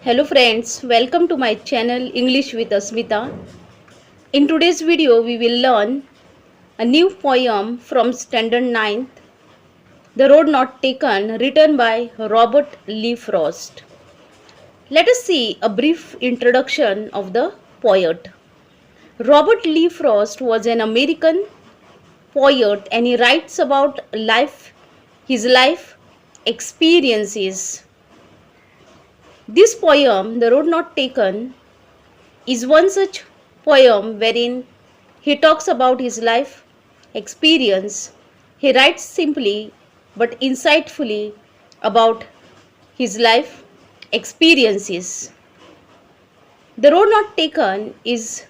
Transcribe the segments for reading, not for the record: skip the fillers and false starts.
Hello friends, welcome to my channel English with Asmita. In today's video, we will learn a new poem from Standard 9th, The Road Not Taken, written by Robert Lee Frost. Let us see a brief introduction of the poet. Robert Lee Frost was an American poet and he writes about his life experiences. This poem, The Road Not Taken, is one such poem wherein he talks about his life experience. He writes simply but insightfully about his life experiences. The Road Not Taken is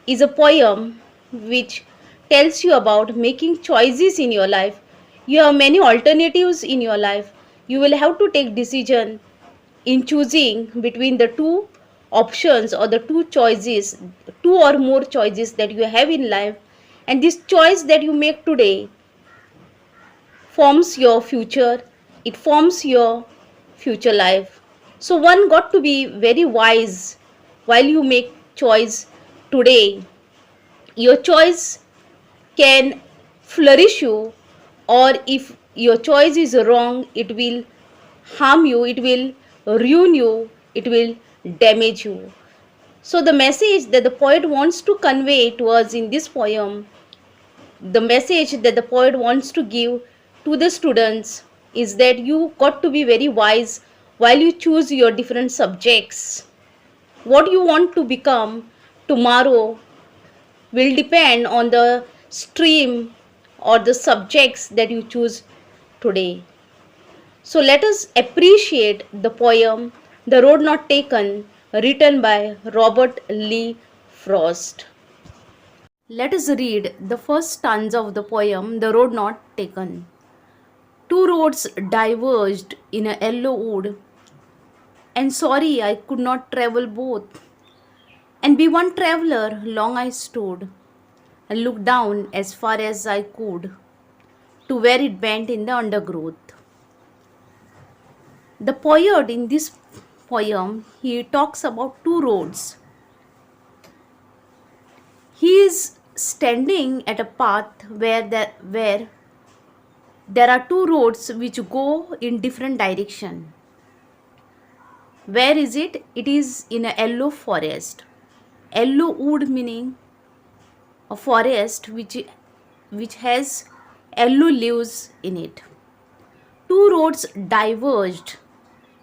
a poem which tells you about making choices in your life. You have many alternatives in your life. You will have to take decision in choosing between the two options or the two or more choices that you have in life, and this choice that you make today forms your future, it forms your future life. So one got to be very wise while you make choice today. Your choice can flourish you, or if your choice is wrong, it will harm you, it will ruin you, it will damage you. So, the message that the poet wants to convey to us in this poem, the message that the poet wants to give to the students is that you got to be very wise while you choose your different subjects. What you want to become tomorrow will depend on the stream or the subjects that you choose today. So let us appreciate the poem The Road Not Taken, written by Robert Lee Frost. Let us read the first stanza of the poem The Road Not Taken. Two roads diverged in a yellow wood, and sorry I could not travel both. And be one traveller long I stood, and looked down as far as I could to where it bent in the undergrowth. The poet in this poem, he talks about two roads. He is standing at a path where there are two roads which go in different direction. Where is it? It is in a yellow forest. Yellow wood meaning a forest which has yellow leaves in it. Two roads diverged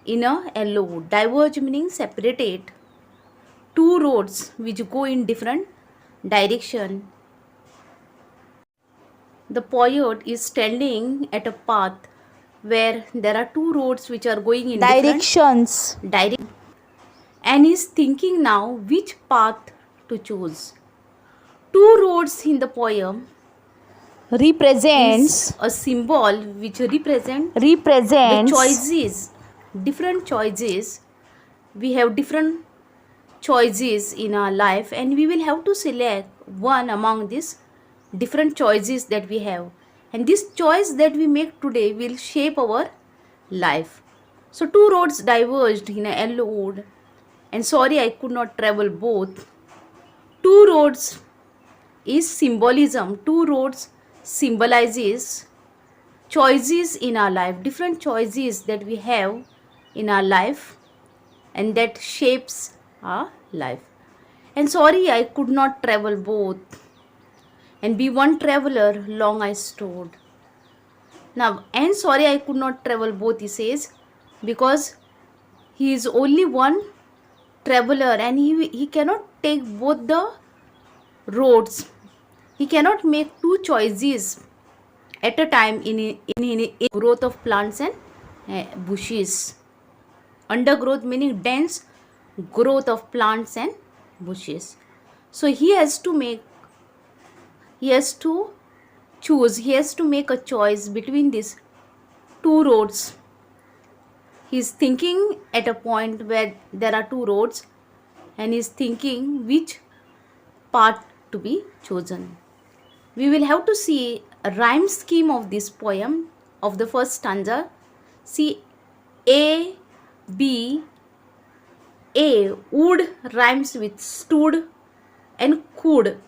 in a yellow wood. Diverge meaning separated. Two roads which go in different direction. The poet is standing at a path where there are two roads which are going in Directions. different directions, and is thinking now which path to choose. Two roads in the poem is Represents a symbol which represent the represents choices, different choices. We have different choices in our life, and we will have to select one among these different choices that we have, and this choice that we make today will shape our life. So two roads diverged in a yellow wood, and sorry I could not travel both. Two roads is symbolism. Two roads symbolizes choices in our life, different choices that we have in our life, and that shapes our life. And sorry I could not travel both, and be one traveler long I stood. Now, and sorry I could not travel both, he says, because he is only one traveler and he cannot take both the roads. He cannot make two choices at a time in growth of plants and bushes. Undergrowth meaning dense growth of plants and bushes. So he has to choose, he has to make a choice between these two roads. He is thinking at a point where there are two roads, and he is thinking which path to be chosen. We will have to see a rhyme scheme of this poem of the first stanza. See, A, B, A, would rhymes with stood and could.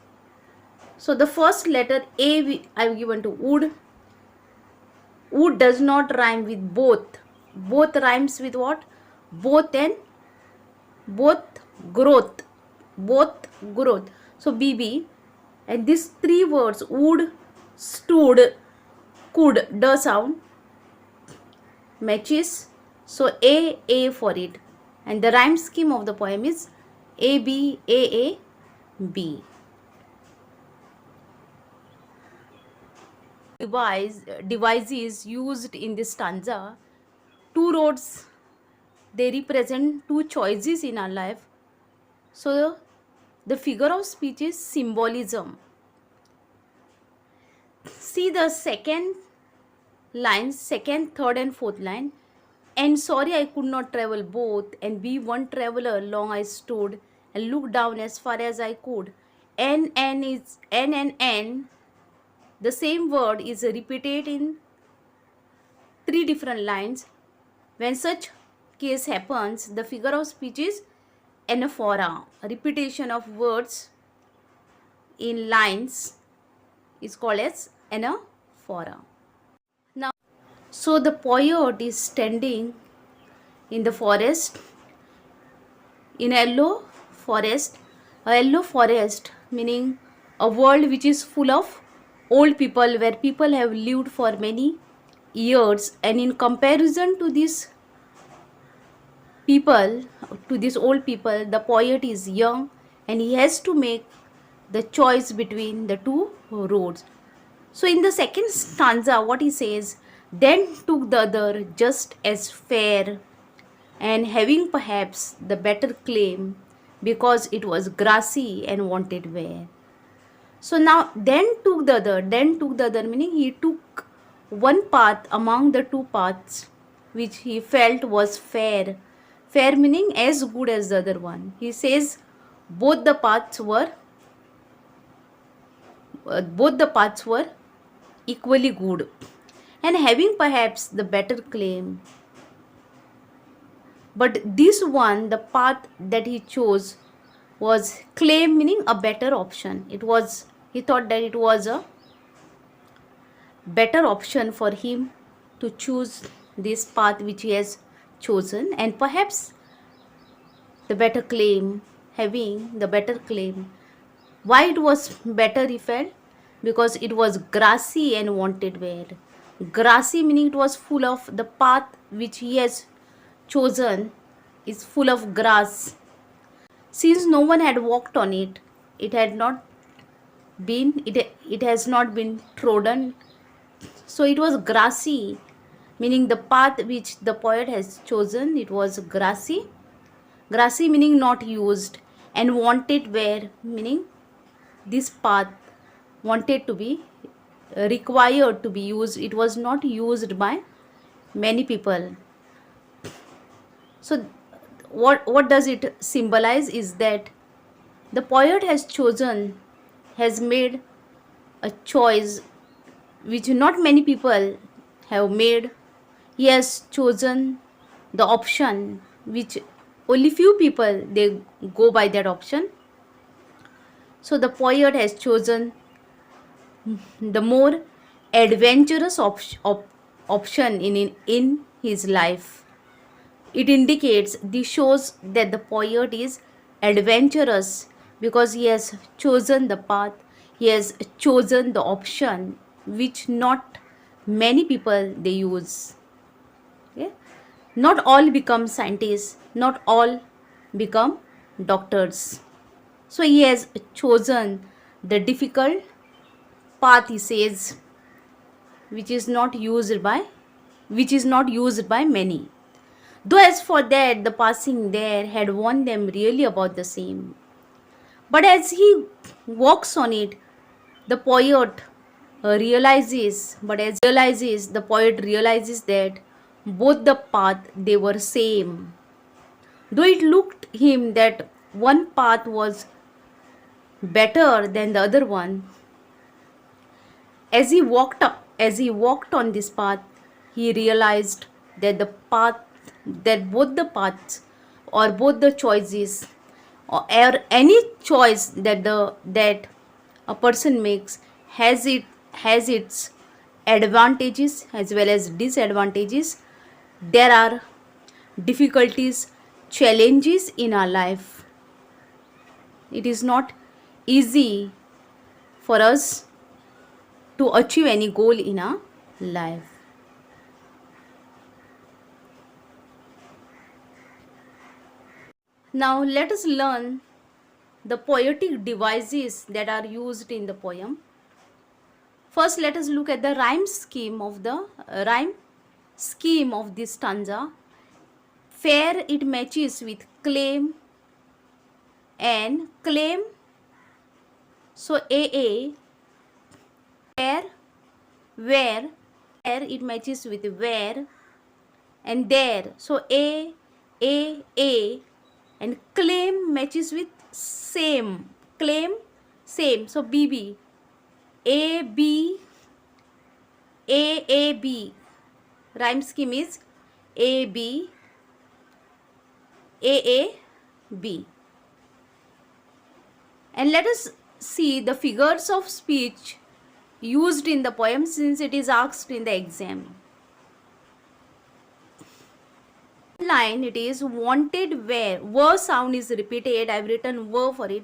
So the first letter A I have given to would. Would does not rhyme with both. Both rhymes with what? Both and both growth. Both growth. So BB, and these three words would, stood, could, the sound matches. So A for it. And the rhyme scheme of the poem is A B A B. Devices used in this stanza. Two roads, they represent two choices in our life. So the figure of speech is symbolism. See the second line, second, third and fourth line. And sorry I could not travel both, and be one traveler long I stood, and looked down as far as I could. N is N and N. The same word is repeated in three different lines. When such case happens, the figure of speech is anaphora. Repetition of words in lines is called as anaphora. Now, so the poet is standing in the forest, in a yellow forest meaning a world which is full of old people, where people have lived for many years, and in comparison to these people, to these old people, the poet is young and he has to make the choice between the two roads. So in the second stanza, what he says, then took the other just as fair, and having perhaps the better claim, because it was grassy and wanted wear. So now then took the other meaning he took one path among the two paths which he felt was fair. Fair meaning as good as the other one. He says both the paths were equally good, and having perhaps the better claim. But this one, the path that he chose, was claim meaning a better option. He thought that it was a better option for him to choose this path which he has chosen, and perhaps the better claim, having the better claim. Why it was better, he felt? Because it was grassy and wanted wear. Grassy meaning it was full of, the path which he has chosen is full of grass. Since no one had walked on it, it has not been trodden. So it was grassy, meaning the path which the poet has chosen, it was grassy. Grassy meaning not used, and wanted wear meaning this path wanted to be required to be used. It was not used by many people. So what does it symbolize is that the poet has made a choice which not many people have made. He has chosen the option which only few people they go by that option. So the poet has chosen the more adventurous option in his life. This shows that the poet is adventurous because he has chosen the path, he has chosen the option which not many people they use. Okay? Not all become scientists, not all become doctors. So he has chosen the difficult path, he says, which is not used by many. Though as for that, the passing there had warned them really about the same. But as he walks on it, the poet realizes that both the path they were same. Though it looked him that one path was better than the other one, as he walked on this path, he realized that both the paths or both the choices, or any choice that a person makes has its advantages as well as disadvantages. There are difficulties, challenges in our life. It is not easy for us to achieve any goal in our life. Now let us learn the poetic devices that are used in the poem. First, let us look at the rhyme scheme of this stanza. Fair it matches with claim and claim. So AA, where, where it matches with where, and there. So A, and claim matches with same. Claim, same. So BB, AB, AAB. Rhyme scheme is AB, AAB. And let us see the figures of speech used in the poem, since it is asked in the exam. Line, it is wanted where sound is repeated. I have written were for it.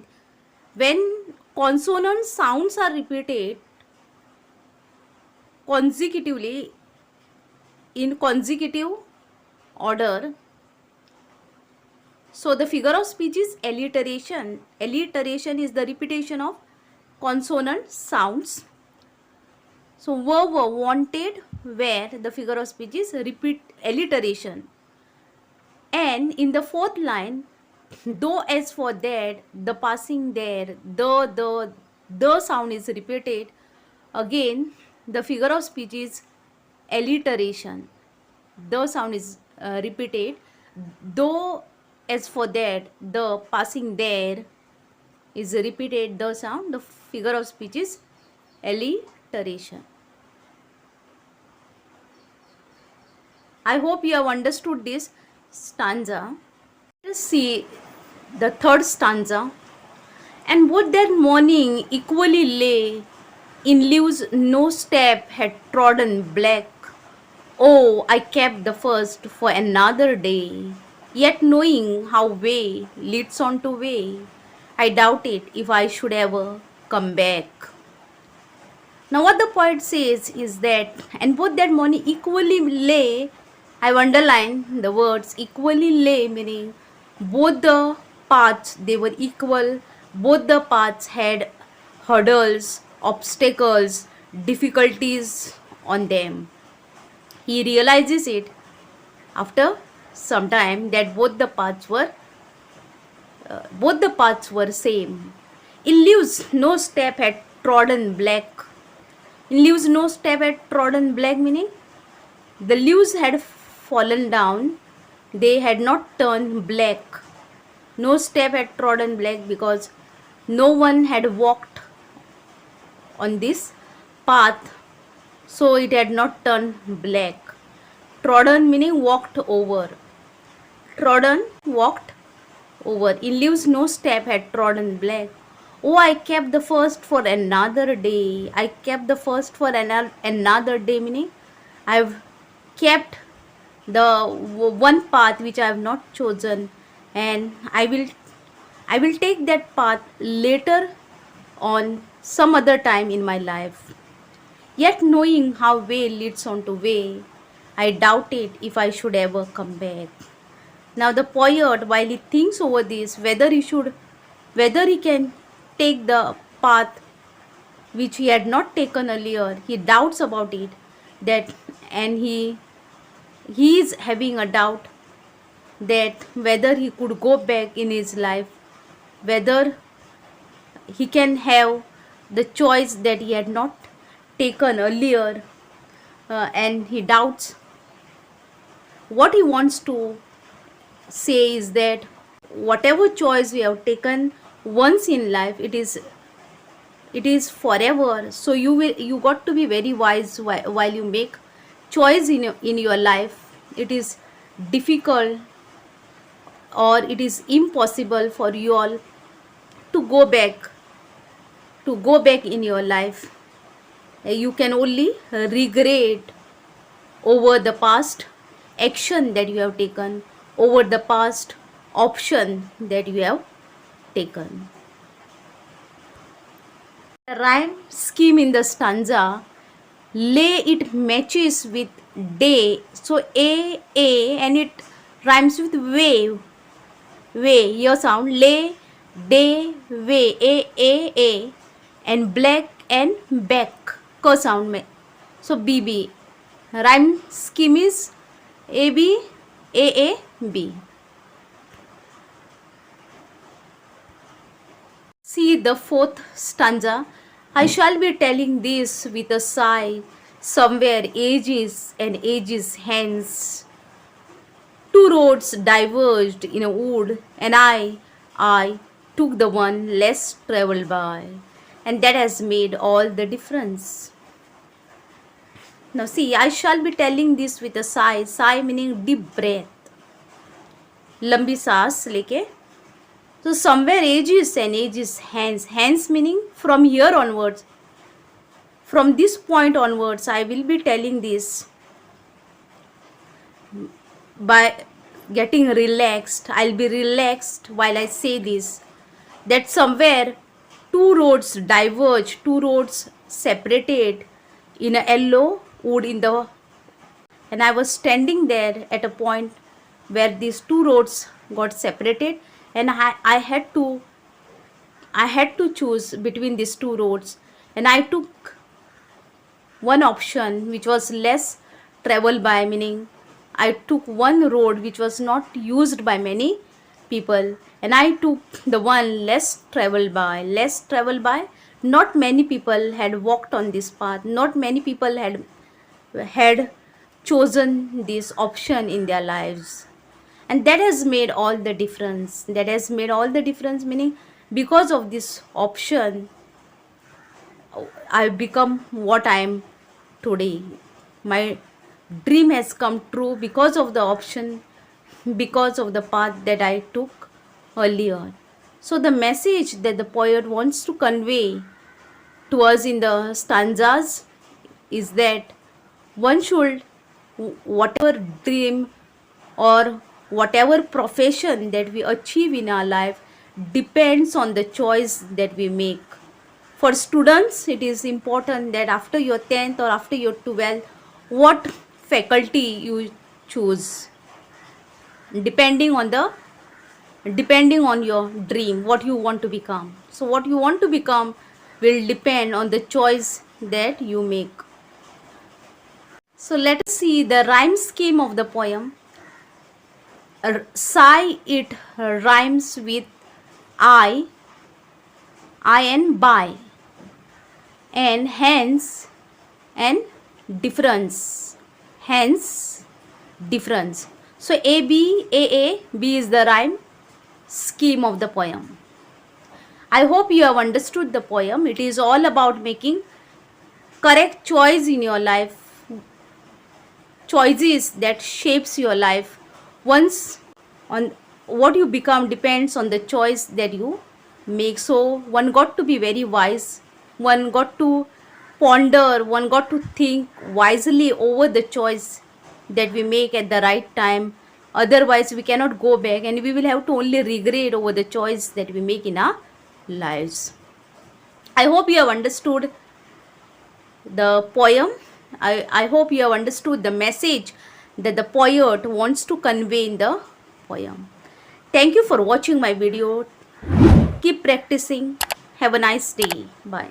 When consonant sounds are repeated consecutively in consecutive order, so the figure of speech is alliteration. Alliteration is the repetition of consonant sounds. So were wanted where, the figure of speech is alliteration. And in the fourth line, though as for that, the passing there, the sound is repeated. Again, the figure of speech is alliteration. The sound is repeated. Though as for that, the passing there is repeated, the sound, the figure of speech is alliteration. I hope you have understood this stanza. Let us see the third stanza. And both that morning equally lay, in leaves no step had trodden black. Oh, I kept the first for another day, yet knowing how way leads on to way, I doubted if I should ever come back. Now what the poet says is that, and both that morning equally lay, I've underlined the words equally lay, meaning both the paths, they were equal. Both the paths had hurdles, obstacles, difficulties on them. He realizes it after some time that both the paths were same. In leaves no step had trodden black. In leaves no step had trodden black, meaning the leaves had fallen down, they had not turned black. No step had trodden black because no one had walked on this path, so it had not turned black. Trodden meaning walked over. Trodden, walked over. In leaves no step had trodden black. Oh, I kept the first for another day. I kept the first for another day, meaning I've kept the one path which I have not chosen, and I will take that path later on some other time in my life. Yet knowing how way leads on to way, I doubted if I should ever come back. Now the poet, while he thinks over this, whether he can take the path which he had not taken earlier, he doubts about it, and he is having a doubt that whether he could go back in his life, whether he can have the choice that he had not taken earlier, and he doubts. What he wants to say is that whatever choice we have taken once in life, it is forever. So you got to be very wise while you make choice in your life. It is difficult or it is impossible for you all to go back in your life. You can only regret over the past action that you have taken, over the past option that you have taken. The rhyme scheme in the stanza, lay it matches with day. So a and it rhymes with wave. Your sound, lay, day, way, a and black and back ka sound में. So bb. Rhyme scheme is ab, a b. See the fourth stanza. I shall be telling this with a sigh, somewhere ages and ages hence. Two roads diverged in a wood, and I took the one less traveled by, and that has made all the difference. Now see, I shall be telling this with a sigh meaning deep breath, लंबी सांस लेके. So somewhere ages and ages hence meaning from here onwards, from this point onwards, I will be telling this by getting relaxed. I'll be relaxed while I say this, that somewhere two roads diverge, two roads separated in a yellow wood and I was standing there at a point where these two roads got separated, and I had to choose between these two roads, and I took one option which was less traveled by, meaning I took one road which was not used by many people, and I took the one less traveled by. Not many people had walked on this path, not many people had chosen this option in their lives, and that has made all the difference. Meaning, because of this option, I've become what I am today. My dream has come true because of the option, because of the path that I took earlier. So the message that the poet wants to convey to us in the stanzas is that one should, whatever dream or whatever profession that we achieve in our life depends on the choice that we make. For students, it is important that after your 10th or after your 12th, what faculty you choose, depending on your dream, what you want to become. So what you want to become will depend on the choice that you make. So let us see the rhyme scheme of the poem. Sigh, it rhymes with I and by, and hence and difference. So A B is the rhyme scheme of the poem. I hope you have understood the poem. It is all about making correct choice in your life, choices that shapes your life. Once on what you become depends on the choice that you make. So one got to be very wise, one got to ponder, one got to think wisely over the choice that we make at the right time. Otherwise we cannot go back, and we will have to only regret over the choice that we make in our lives. I hope you have understood the poem. I hope you have understood the message that the poet wants to convey in the poem. Thank you for watching my video. Keep practicing. Have a nice day. Bye.